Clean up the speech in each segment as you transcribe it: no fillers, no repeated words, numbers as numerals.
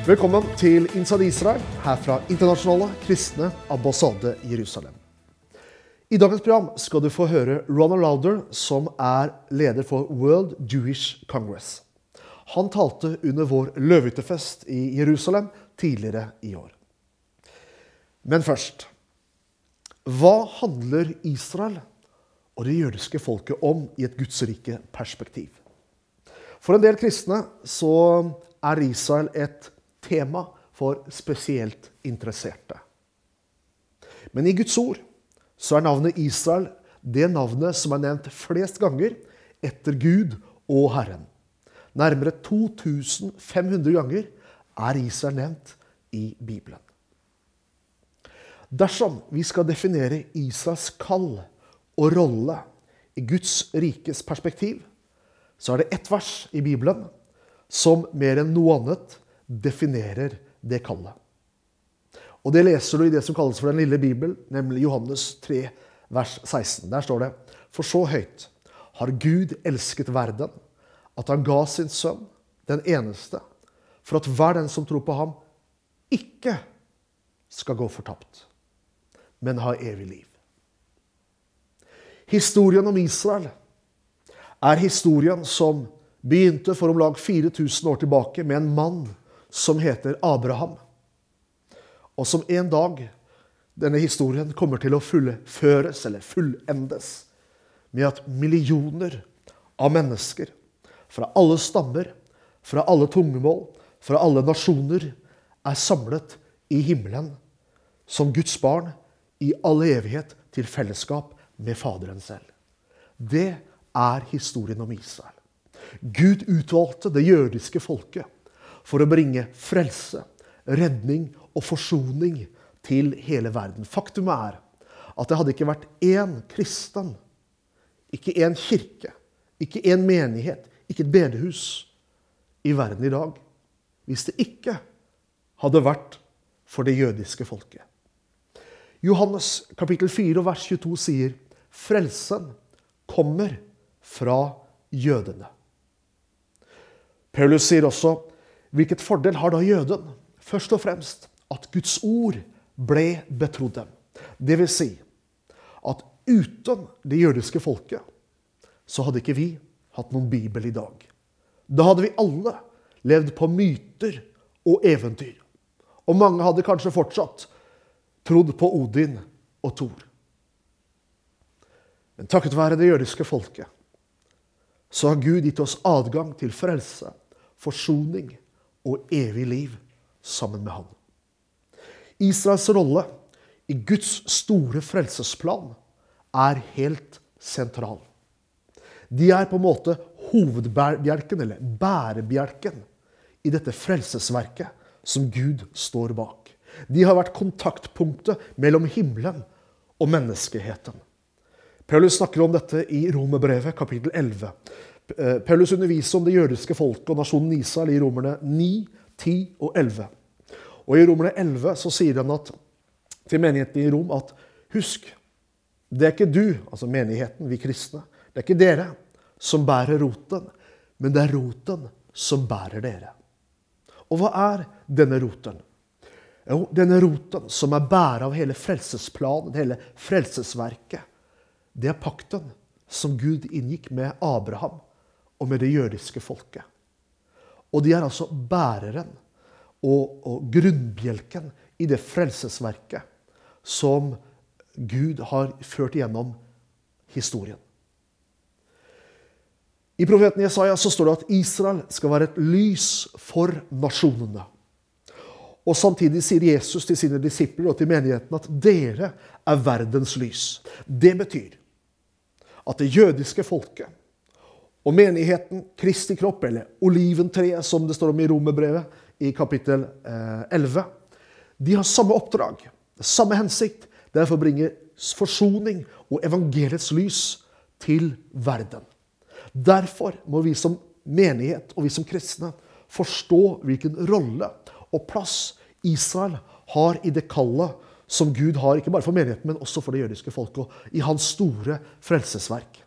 Velkommen til Inside Israel, her fra Internasjonale Kristne Ambassade Jerusalem. I dagens program skal du få høre Ronald Lauder, som leder for World Jewish Congress. Han talte under vår Løvhyttefest i Jerusalem tidligere i år. Men først, hva handler Israel og det jødiske folket om i et gudsrike perspektiv? For en del kristne så Israel et tema for spesielt interesserte. Men i Guds ord så navnet Israel det navnet som nevnt flest ganger etter Gud og Herren. Nærmere 2500 ganger Israel nevnt i Bibelen. Dersom vi skal definere Israels kall og rolle i Guds rikes perspektiv, så det ett vers i Bibelen som mer enn noe annet definerer det kallet. Og det leser du i det som kalles for den lille Bibel, nemlig Johannes 3, vers 16. Der står det, «For så høyt har Gud elsket verden, at han ga sin sønn, den eneste, for at hver den som tror på ham ikke skal gå fortapt, men ha evig liv.» Historien om Israel historien som begynte for om lag 4000 år tilbake med en mann som heter Abraham, og som en dag denne historien kommer til å fullføres eller fullendes med at millioner av mennesker fra alle stammer, fra alle tungemål, fra alle nasjoner samlet i himmelen som Guds barn i all evighet til fellesskap med Faderen selv. Det historien om Israel. Gud utvalgte det jødiske folket for å bringe frelse, redning og forsoning til hele verden. Faktum at det hadde ikke vært én kristen, ikke én kirke, ikke én menighet, ikke et bedehus i verden i dag, hvis det ikke hadde vært for det jødiske folket. Johannes kapittel 4 vers 22 sier, frelsen kommer fra jødene. Paulus sier også, hvilket fordel har da jøden? Først og fremst at Guds ord ble betrodd dem. Det vil si at uten det jødiske folket, så hadde ikke vi hatt noen bibel i dag. Da hadde vi alle levd på myter og eventyr. Og mange hadde kanskje fortsatt trodd på Odin og Thor. Men takket være det jødiske folket, så har Gud gitt oss adgang til frelse, forsoning og evig liv sammen med han. Israels rolle i Guds store frelsesplan helt sentral. De på en måte hovedbjelken eller bærebjelken i dette frelsesverket som Gud står bak. De har vært kontaktpunktet mellom himmelen og menneskeheten. Paulus snakker om dette i Romerbrevet kapittel 11. Paulus underviser om det jødiske folket og nasjonen Israel i Romerne 9, 10 og 11. Og i Romerne 11 så sier han til menigheten i Rom at husk, det ikke du, altså menigheten, vi kristne, det ikke dere som bærer roten, men det roten som bærer dere. Og hva denne roten? Jo, denne roten som bærer av hele frelsesplanen, hele frelsesverket, det pakten som Gud inngikk med Abraham og med det jødiske folket. Og de altså bæreren og grunnbjelken i det frelsesverket som Gud har ført gjennom historien. I profeten Jesaja så står det at Israel skal være et lys for nasjonene. Og samtidig sier Jesus til sine disipler og til menigheten at dere verdens lys. Det betyr at det jødiske folket og menigheten, Kristi kropp, eller oliventreet, som det står om i Romerbrevet i kapittel 11, de har samme oppdrag, samme hensikt, derfor bringer forsoning og evangeliets lys til verden. Derfor må vi som menighet og vi som kristne forstå hvilken rolle og plass Israel har i det kallet som Gud har, ikke bare for menigheten, men også for det jødiske folket, og i hans store frelsesverk.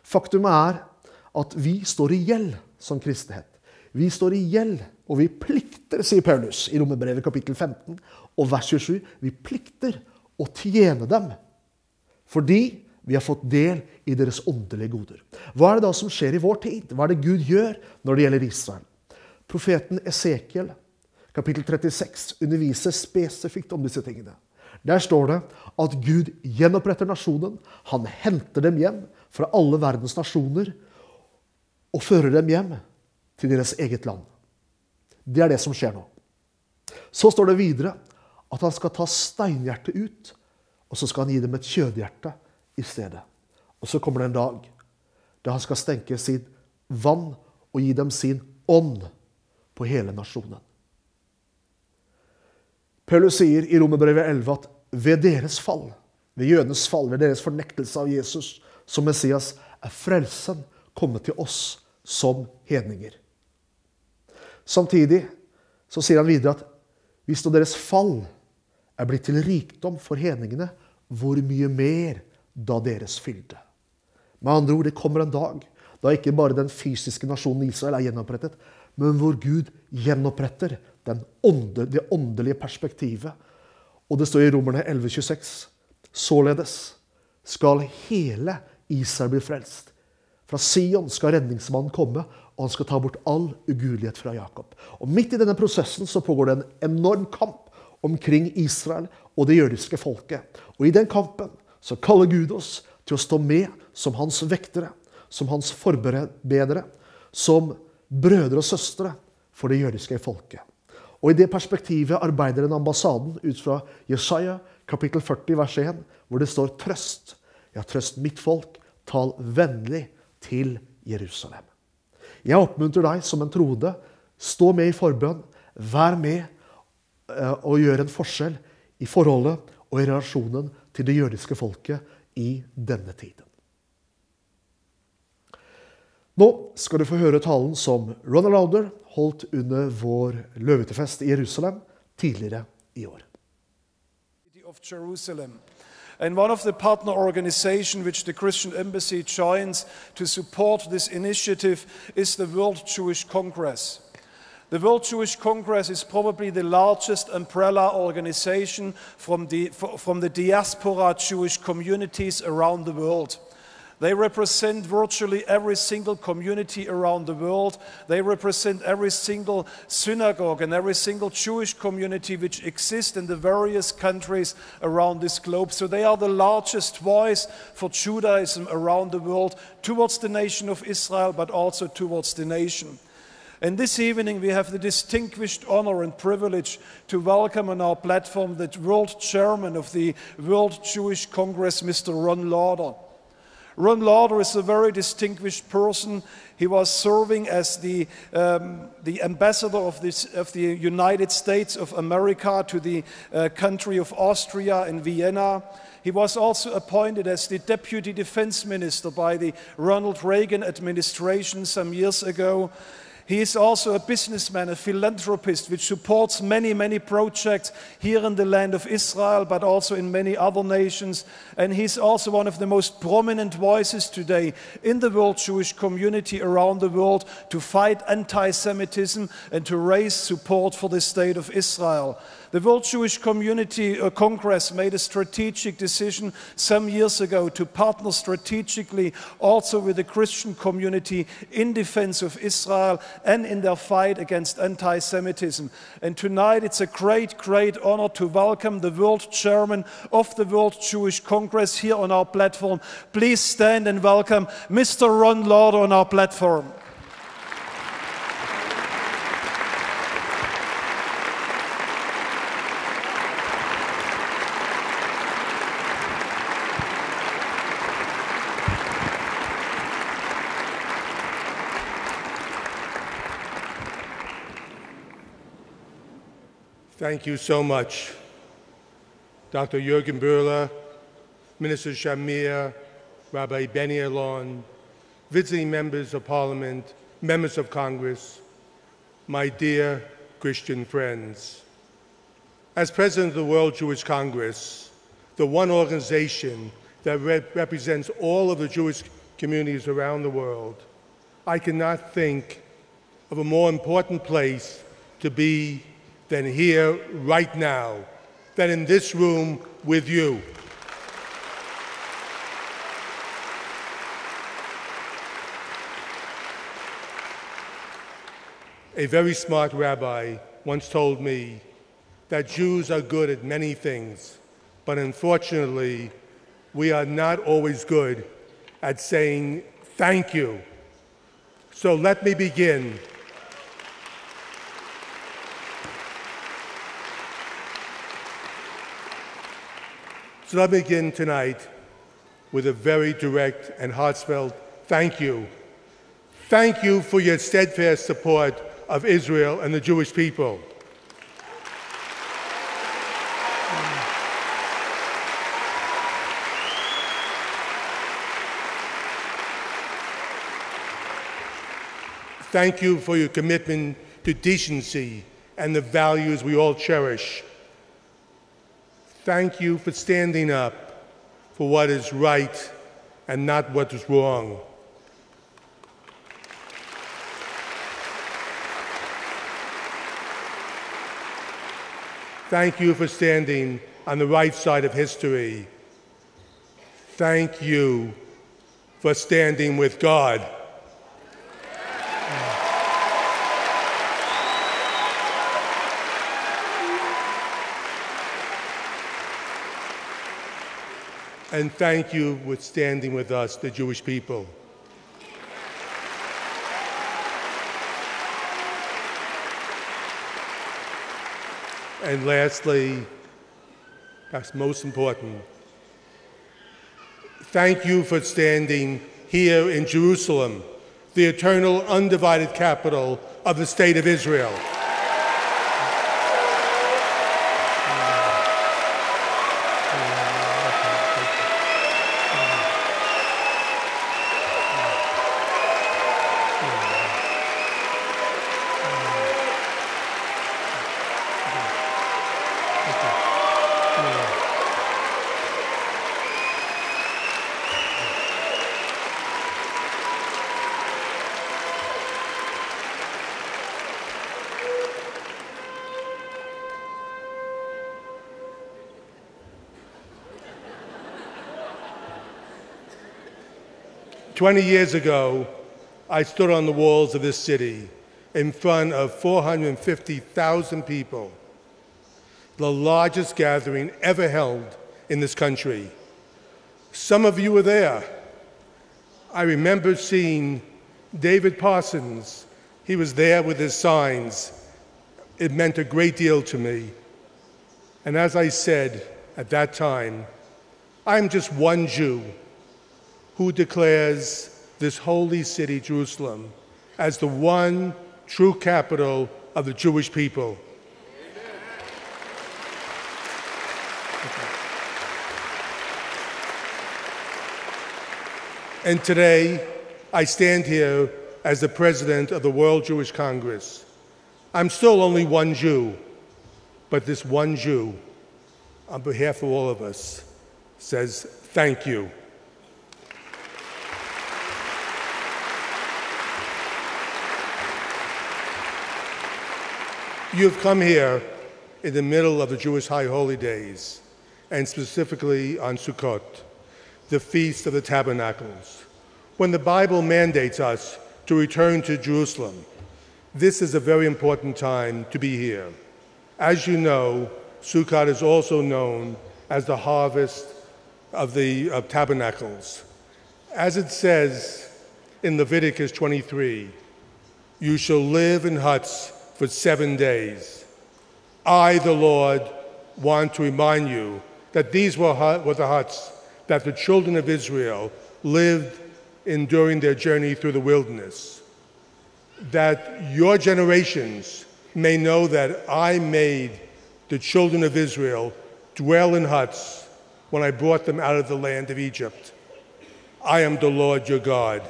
Faktum at vi står i gjeld som kristenhet. Vi står i gjeld, og vi plikter plikter, sier Paulus i Romerbrevet kapittel 15 og vers 27, vi plikter å tjene dem, fordi vi har fått del i deres åndelige goder. Hva er det da som skjer i vår tid? Hva er det Gud gjør når det gjelder Israel? Profeten Esekiel, kapittel 36, underviser spesifikt om disse tingene. Der står det at Gud gjenoppretter nasjonen, han henter dem hjem fra alle verdens nasjoner, og fører dem hjem til deres eget land. Det er det som skjer nå. Så står det videre at han skal ta steinhjertet ut, og så skal han gi dem et kjødhjerte i stedet. Og så kommer det en dag da han skal stenke sitt vann og gi dem sin ånd på hele nasjonen. Paulus sier i Romerbrevet 11 at ved deres fall, ved jødenes fall, ved deres fornektelse av Jesus som Messias, er frelsen kommet til oss som hedninger. Samtidig så sier han videre at hvis nå deres fall er blitt til rikdom for hedningene, hvor mye mer da deres fylde. Med andre ord, det kommer en dag da ikke bare den fysiske nasjonen Israel er gjenopprettet, men hvor Gud gjenoppretter det åndelige perspektivet. Og det står i Romerne 11,26. Således skal hele Israel bli frelst. Fra Sion skal redningsmannen komme, og han skal ta bort all ugudelighet fra Jakob. Og midt i denne prosessen så pågår det en enorm kamp omkring Israel og det jødiske folket. Og i den kampen så kaller Gud oss til å stå med som hans vektere, som hans forberedere, som brødre og søstre for det jødiske folket. Og i det perspektivet arbeider den ambassaden ut fra Jesaja, kapittel 40, vers 1, hvor det står trøst. Ja, trøst mitt folk, tal vennlig til Jerusalem. Jeg oppmuntrer deg som en troende, stå med i forbønn, vær med og gjør en forskjell i forholdet og i relasjonen til det jødiske folket i denne tiden. Nå skal du få høre talen som Ronald Lauder holdt under vår Løvhyttefest i Jerusalem tidligere i år. Of Jerusalem. And one of the partner organizations which the Christian Embassy joins to support this initiative is the World Jewish Congress. The World Jewish Congress is probably the largest umbrella organization from the diaspora Jewish communities around the world. They represent virtually every single community around the world. They represent every single synagogue and every single Jewish community which exists in the various countries around this globe. So they are the largest voice for Judaism around the world, towards the nation of Israel, but also towards the nation. And this evening we have the distinguished honor and privilege to welcome on our platform the world chairman of the World Jewish Congress, Mr. Ron Lauder. Ron Lauder is a very distinguished person. He was serving as the ambassador of the United States of America to the country of Austria in Vienna. He was also appointed as the Deputy Defense Minister by the Ronald Reagan administration some years ago. He is also a businessman, a philanthropist, which supports many, many projects here in the land of Israel, but also in many other nations. And he's also one of the most prominent voices today in the world Jewish community around the world to fight anti-Semitism and to raise support for the state of Israel. The World Jewish Congress made a strategic decision some years ago to partner strategically also with the Christian community in defense of Israel and in their fight against anti-Semitism. And tonight it's a great, great honor to welcome the world chairman of the World Jewish Congress here on our platform. Please stand and welcome Mr. Ron Lauder on our platform. Thank you so much, Dr. Jürgen Böhler, Minister Shamir, Rabbi Benny Elon, visiting members of Parliament, members of Congress, my dear Christian friends. As President of the World Jewish Congress, the one organization that represents all of the Jewish communities around the world, I cannot think of a more important place to be than here right now, than in this room with you. A very smart rabbi once told me that Jews are good at many things, but unfortunately, we are not always good at saying thank you. So let me begin. Tonight with a very direct and heartfelt thank you. Thank you for your steadfast support of Israel and the Jewish people. Thank you for your commitment to decency and the values we all cherish. Thank you for standing up for what is right and not what is wrong. Thank you for standing on the right side of history. Thank you for standing with God. And thank you for standing with us, the Jewish people. And lastly, perhaps most important, thank you for standing here in Jerusalem, the eternal, undivided capital of the State of Israel. "20 years ago, I stood on the walls of this city in front of 450,000 people, the largest gathering ever held in this country. Some of you were there. I remember seeing David Parsons. He was there with his signs. It meant a great deal to me. And as I said at that time, I'm just one Jew who declares this holy city, Jerusalem, as the one true capital of the Jewish people. And today, I stand here as the president of the World Jewish Congress. I'm still only one Jew, but this one Jew, on behalf of all of us, says thank you. You have come here in the middle of the Jewish High Holy Days, and specifically on Sukkot, the Feast of the Tabernacles, when the Bible mandates us to return to Jerusalem. This is a very important time to be here. As you know, Sukkot is also known as the harvest of tabernacles. As it says in Leviticus 23, you shall live in huts for 7 days. I, the Lord, want to remind you that these were the huts that the children of Israel lived in during their journey through the wilderness, that your generations may know that I made the children of Israel dwell in huts when I brought them out of the land of Egypt. I am the Lord your God.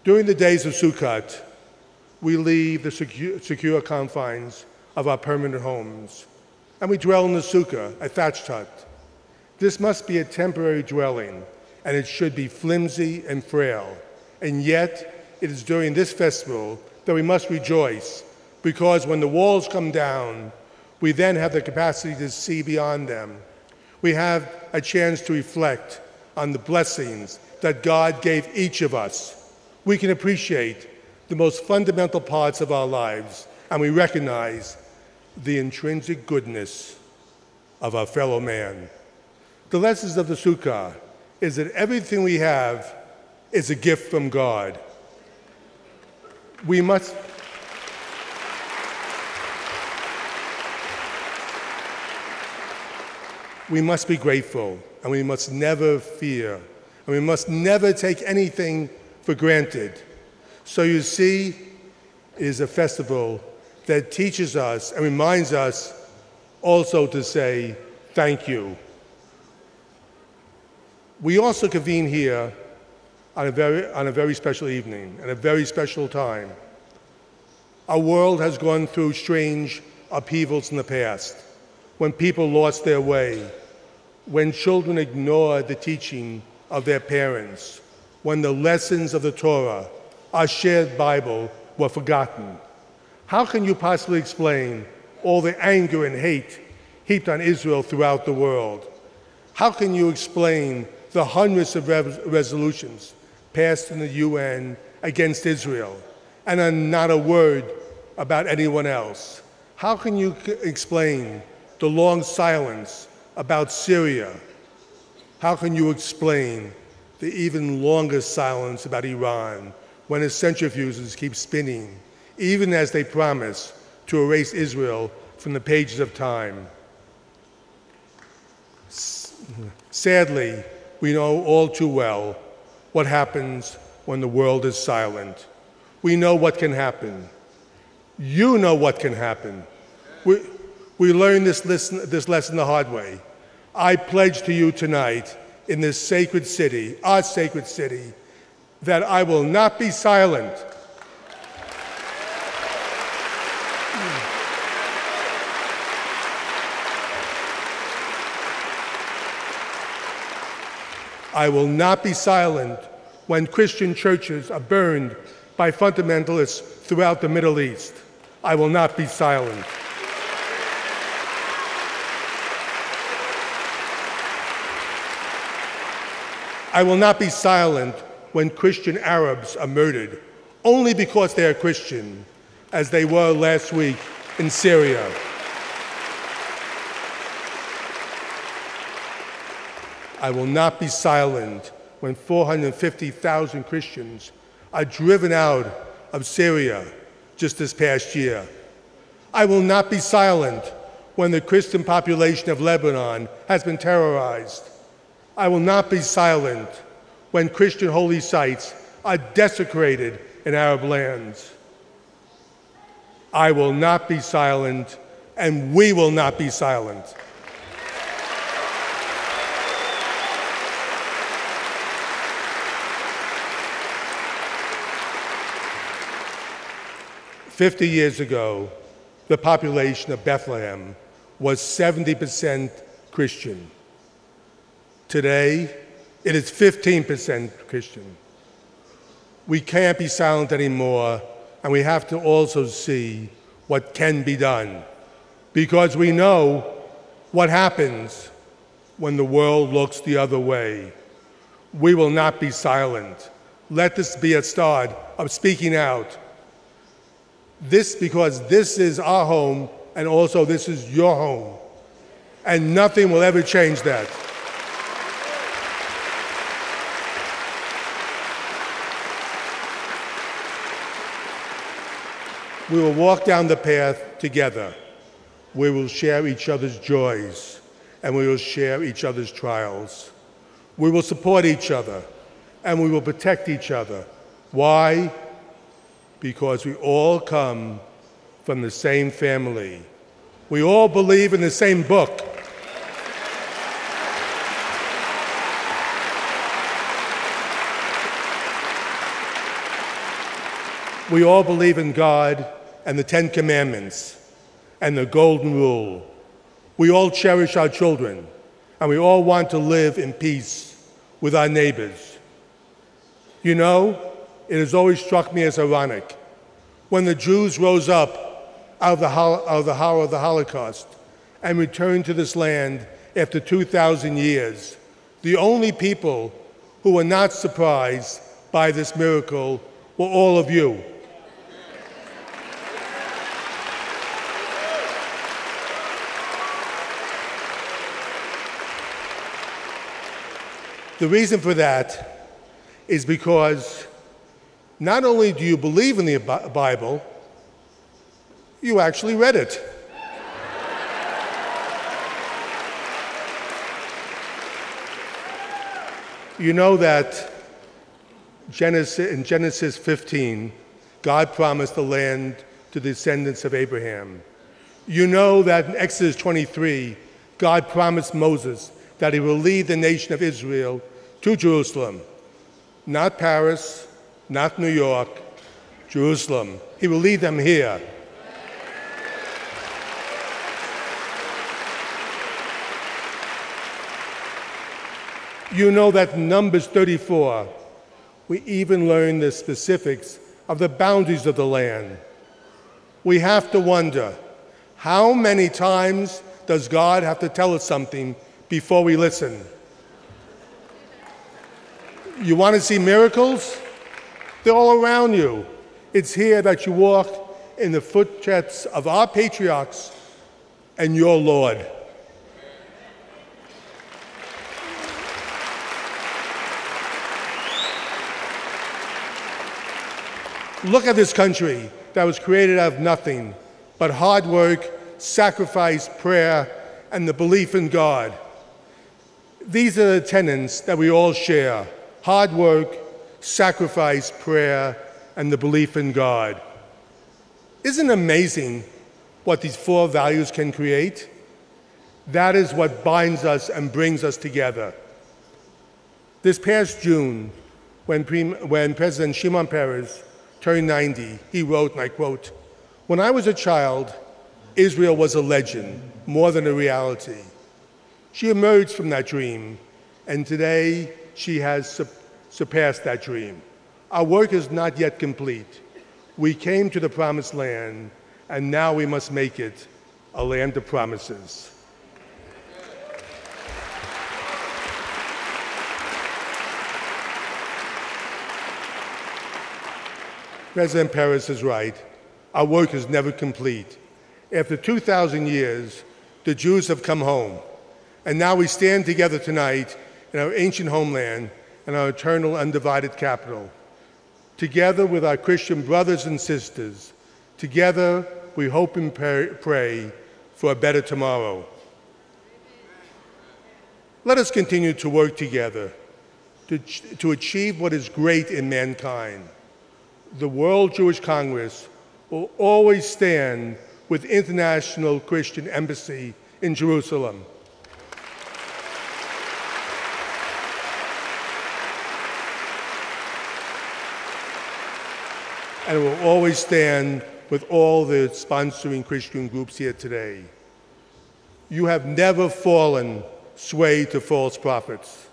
During the days of Sukkot, we leave the secure confines of our permanent homes, and we dwell in the sukkah, a thatched hut. This must be a temporary dwelling, and it should be flimsy and frail. And yet, it is during this festival that we must rejoice because when the walls come down, we then have the capacity to see beyond them. We have a chance to reflect on the blessings that God gave each of us. We can appreciate the most fundamental parts of our lives, and we recognize the intrinsic goodness of our fellow man. The lessons of the Sukkah is that everything we have is a gift from God. We must be grateful, and we must never fear, and we must never take anything for granted. So you see, it is a festival that teaches us and reminds us also to say thank you. We also convene here on a very special evening and a very special time. Our world has gone through strange upheavals in the past, when people lost their way, when children ignored the teaching of their parents, when the lessons of the Torah, our shared Bible, were forgotten. How can you possibly explain all the anger and hate heaped on Israel throughout the world? How can you explain the hundreds of resolutions passed in the UN against Israel and not a word about anyone else? How can you explain the long silence about Syria? How can you explain the even longer silence about Iran when its centrifuges keep spinning, even as they promise to erase Israel from the pages of time? Sadly, we know all too well what happens when the world is silent. We know what can happen. You know what can happen. We learned this lesson the hard way. I pledge to you tonight in this sacred city, our sacred city, that I will not be silent. I will not be silent when Christian churches are burned by fundamentalists throughout the Middle East. I will not be silent. I will not be silent when Christian Arabs are murdered only because they are Christian, as they were last week in Syria. I will not be silent when 450,000 Christians are driven out of Syria just this past year. I will not be silent when the Christian population of Lebanon has been terrorized. I will not be silent when Christian holy sites are desecrated in Arab lands. I will not be silent, and we will not be silent. "50 years ago, the population of Bethlehem was 70% Christian. Today, it is 15% Christian. We can't be silent anymore, and we have to also see what can be done, because we know what happens when the world looks the other way. We will not be silent. Let this be a start of speaking out. Because this is our home, and also this is your home, and nothing will ever change that. We will walk down the path together. We will share each other's joys, and we will share each other's trials. We will support each other, and we will protect each other. Why? Because we all come from the same family. We all believe in the same book. We all believe in God and the Ten Commandments and the Golden Rule. We all cherish our children, and we all want to live in peace with our neighbors. You know, it has always struck me as ironic. When the Jews rose up out of the horror of the Holocaust and returned to this land after 2,000 years. The only people who were not surprised by this miracle were all of you. The reason for that is because not only do you believe in the Bible, you actually read it. You know that in Genesis 15, God promised the land to the descendants of Abraham. You know that in Exodus 23, God promised Moses that he will lead the nation of Israel to Jerusalem. Not Paris, not New York, Jerusalem. He will lead them here. You know that in Numbers 34, we even learn the specifics of the boundaries of the land. We have to wonder, how many times does God have to tell us something before we listen? You want to see miracles? They're all around you. It's here that you walk in the footsteps of our patriarchs and your Lord. Look at this country that was created out of nothing but hard work, sacrifice, prayer, and the belief in God. These are the tenets that we all share: hard work, sacrifice, prayer, and the belief in God. Isn't it amazing what these four values can create? That is what binds us and brings us together. This past June, when President Shimon Peres turned 90, he wrote, and I quote, "When I was a child, Israel was a legend, more than a reality. She emerged from that dream, and today she has surpassed that dream. Our work is not yet complete. We came to the promised land, and now we must make it a land of promises." President Peres is right. Our work is never complete. After 2,000 years, the Jews have come home, and now we stand together tonight in our ancient homeland and our eternal undivided capital. Together with our Christian brothers and sisters, together we hope and pray for a better tomorrow. Let us continue to work together to achieve what is great in mankind. The World Jewish Congress will always stand with International Christian Embassy in Jerusalem. And it will always stand with all the sponsoring Christian groups here today. You have never fallen sway to false prophets.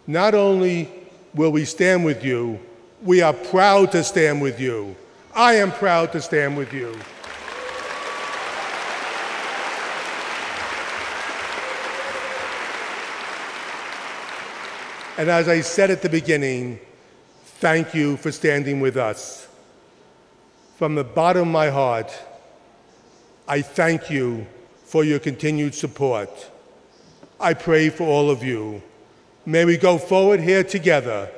Not only will we stand with you, we are proud to stand with you. I am proud to stand with you. And as I said at the beginning, thank you for standing with us. From the bottom of my heart, I thank you for your continued support. I pray for all of you. May we go forward here together,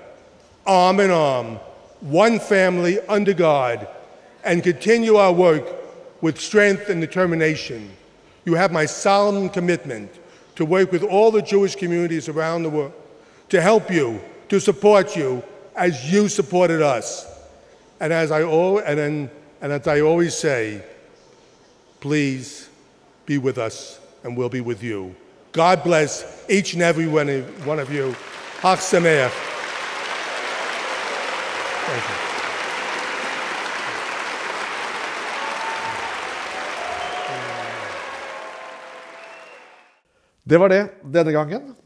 arm in arm, one family under God, and continue our work with strength and determination. You have my solemn commitment to work with all the Jewish communities around the world, to help you, to support you, as you supported us. And as I always say, please be with us, and we'll be with you. God bless each and every one of you. Chag Sameach. Thank you. Det var det denne gangen.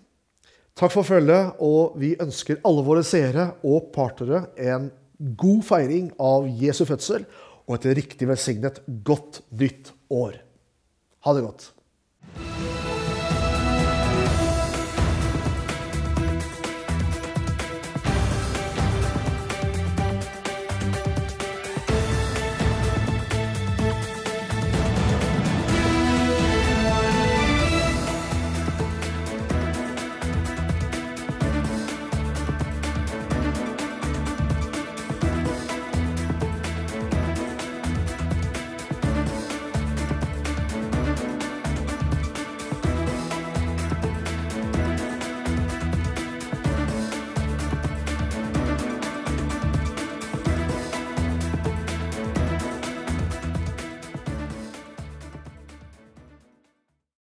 Takk for følget, og vi ønsker alle våre seere og partnere en god feiring av Jesu fødsel, og et riktig velsignet godt nytt år. Ha det godt.